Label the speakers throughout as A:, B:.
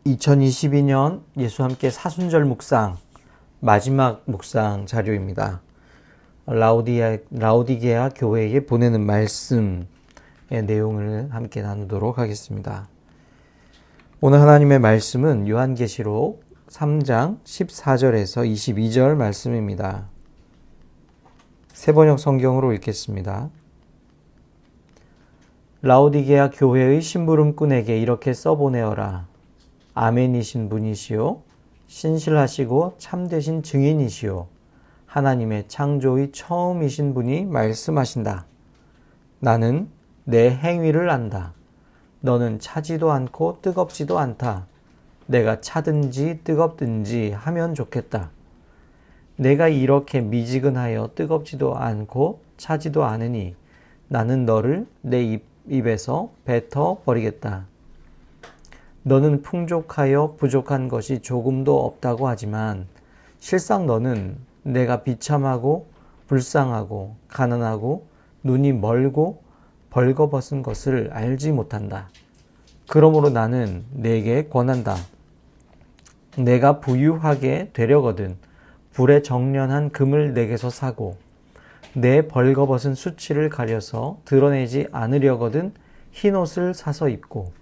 A: 2022년 예수 함께 사순절 묵상 마지막 묵상 자료입니다. 라우디게아 교회에 보내는 말씀의 내용을 함께 나누도록 하겠습니다. 오늘 하나님의 말씀은 요한계시록 3장 14절에서 22절 말씀입니다. 세번역 성경으로 읽겠습니다. 라우디게아 교회의 심부름꾼에게 이렇게 써보내어라. 아멘이신 분이시요 신실하시고 참되신 증인이시요 하나님의 창조의 처음이신 분이 말씀하신다. 나는 내 행위를 안다. 너는 차지도 않고 뜨겁지도 않다. 내가 차든지 뜨겁든지 하면 좋겠다. 내가 이렇게 미지근하여 뜨겁지도 않고 차지도 않으니 나는 너를 내 입에서 뱉어 버리겠다. 너는 풍족하여 부족한 것이 조금도 없다고 하지만 실상 너는 내가 비참하고 불쌍하고 가난하고 눈이 멀고 벌거벗은 것을 알지 못한다. 그러므로 나는 내게 권한다. 내가 부유하게 되려거든 불에 정련한 금을 내게서 사고 내 벌거벗은 수치를 가려서 드러내지 않으려거든 흰옷을 사서 입고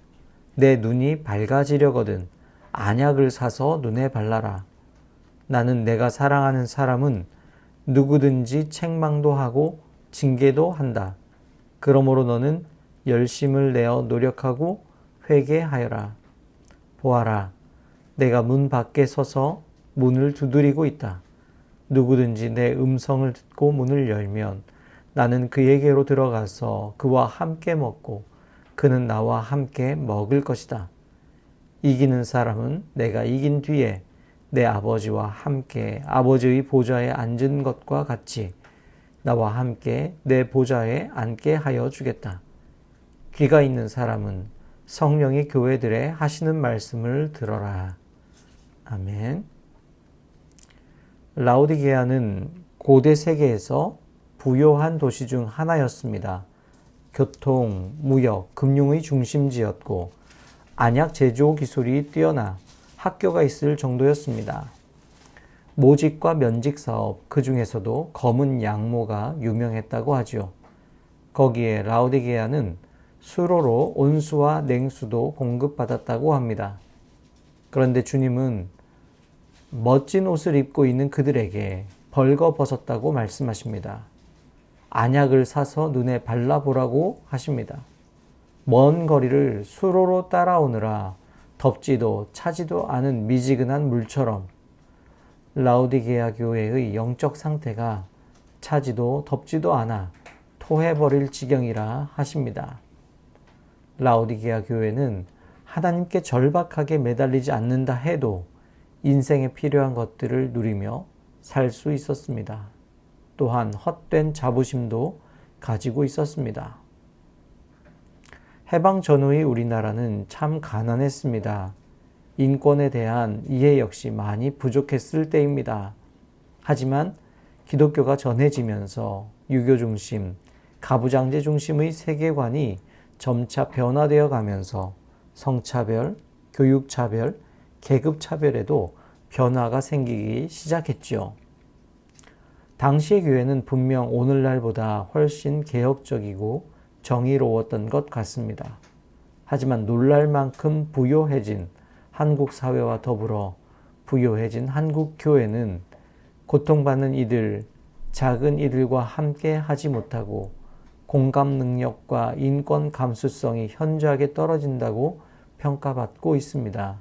A: 내 눈이 밝아지려거든 안약을 사서 눈에 발라라. 나는 내가 사랑하는 사람은 누구든지 책망도 하고 징계도 한다. 그러므로 너는 열심을 내어 노력하고 회개하여라. 보아라, 내가 문 밖에 서서 문을 두드리고 있다. 누구든지 내 음성을 듣고 문을 열면 나는 그에게로 들어가서 그와 함께 먹고 그는 나와 함께 먹을 것이다. 이기는 사람은 내가 이긴 뒤에 내 아버지와 함께 아버지의 보좌에 앉은 것과 같이 나와 함께 내 보좌에 앉게 하여 주겠다. 귀가 있는 사람은 성령이 교회들에 하시는 말씀을 들어라. 아멘. 라우디게아는 고대 세계에서 부요한 도시 중 하나였습니다. 교통, 무역, 금융의 중심지였고 안약 제조 기술이 뛰어나 학교가 있을 정도였습니다. 모직과 면직 사업, 그 중에서도 검은 양모가 유명했다고 하죠. 거기에 라우디게아는 수로로 온수와 냉수도 공급받았다고 합니다. 그런데 주님은 멋진 옷을 입고 있는 그들에게 벌거벗었다고 말씀하십니다. 안약을 사서 눈에 발라보라고 하십니다. 먼 거리를 수로로 따라오느라 덥지도 차지도 않은 미지근한 물처럼 라우디게아 교회의 영적 상태가 차지도 덥지도 않아 토해버릴 지경이라 하십니다. 라우디게아 교회는 하나님께 절박하게 매달리지 않는다 해도 인생에 필요한 것들을 누리며 살 수 있었습니다. 또한 헛된 자부심도 가지고 있었습니다. 해방 전후의 우리나라는 참 가난했습니다. 인권에 대한 이해 역시 많이 부족했을 때입니다. 하지만 기독교가 전해지면서 유교 중심, 가부장제 중심의 세계관이 점차 변화되어 가면서 성차별, 교육차별, 계급차별에도 변화가 생기기 시작했죠. 당시의 교회는 분명 오늘날보다 훨씬 개혁적이고 정의로웠던 것 같습니다. 하지만 놀랄 만큼 부요해진 한국 사회와 더불어 부요해진 한국 교회는 고통받는 이들, 작은 이들과 함께 하지 못하고 공감 능력과 인권 감수성이 현저하게 떨어진다고 평가받고 있습니다.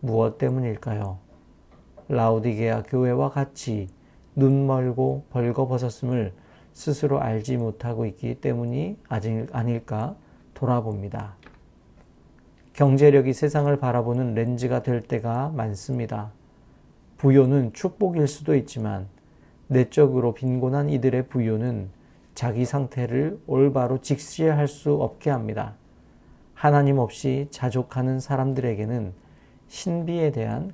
A: 무엇 때문일까요? 라우디게아 교회와 같이 눈 멀고 벌거벗었음을 스스로 알지 못하고 있기 때문이 아닐까 돌아봅니다. 경제력이 세상을 바라보는 렌즈가 될 때가 많습니다. 부요는 축복일 수도 있지만 내적으로 빈곤한 이들의 부요는 자기 상태를 올바로 직시할 수 없게 합니다. 하나님 없이 자족하는 사람들에게는 신비에 대한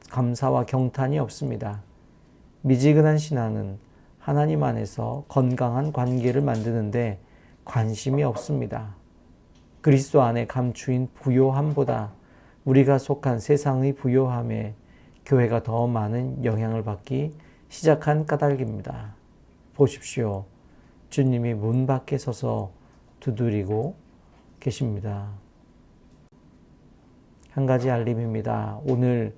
A: 감사와 경탄이 없습니다. 미지근한 신앙은 하나님 안에서 건강한 관계를 만드는데 관심이 없습니다. 그리스도 안에 감추인 부요함보다 우리가 속한 세상의 부요함에 교회가 더 많은 영향을 받기 시작한 까닭입니다. 보십시오. 주님이 문 밖에 서서 두드리고 계십니다. 한 가지 알림입니다. 오늘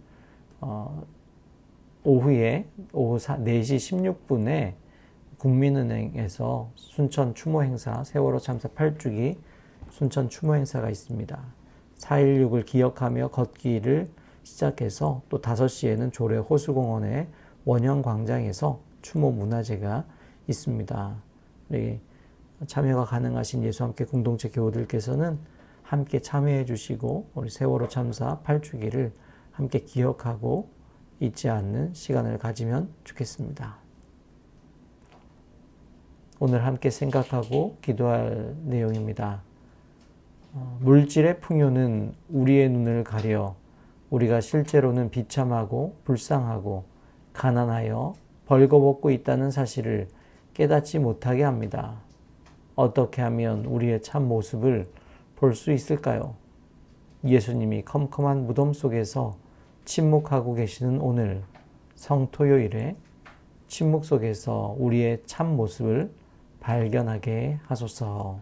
A: 오후에 오후 4시 16분에 국민은행에서 순천 추모 행사, 세월호 참사 8주기 순천 추모 행사가 있습니다. 4.16을 기억하며 걷기를 시작해서 또 5시에는 조례 호수공원의 원형광장에서 추모 문화제가 있습니다. 우리 참여가 가능하신 예수함께 공동체 교우들께서는 함께 참여해 주시고 우리 세월호 참사 8주기를 함께 기억하고 잊지 않는 시간을 가지면 좋겠습니다. 오늘 함께 생각하고 기도할 내용입니다. 물질의 풍요는 우리의 눈을 가려 우리가 실제로는 비참하고 불쌍하고 가난하여 벌거벗고 있다는 사실을 깨닫지 못하게 합니다. 어떻게 하면 우리의 참 모습을 볼 수 있을까요? 예수님이 컴컴한 무덤 속에서 침묵하고 계시는 오늘 성토요일에 침묵 속에서 우리의 참 모습을 발견하게 하소서.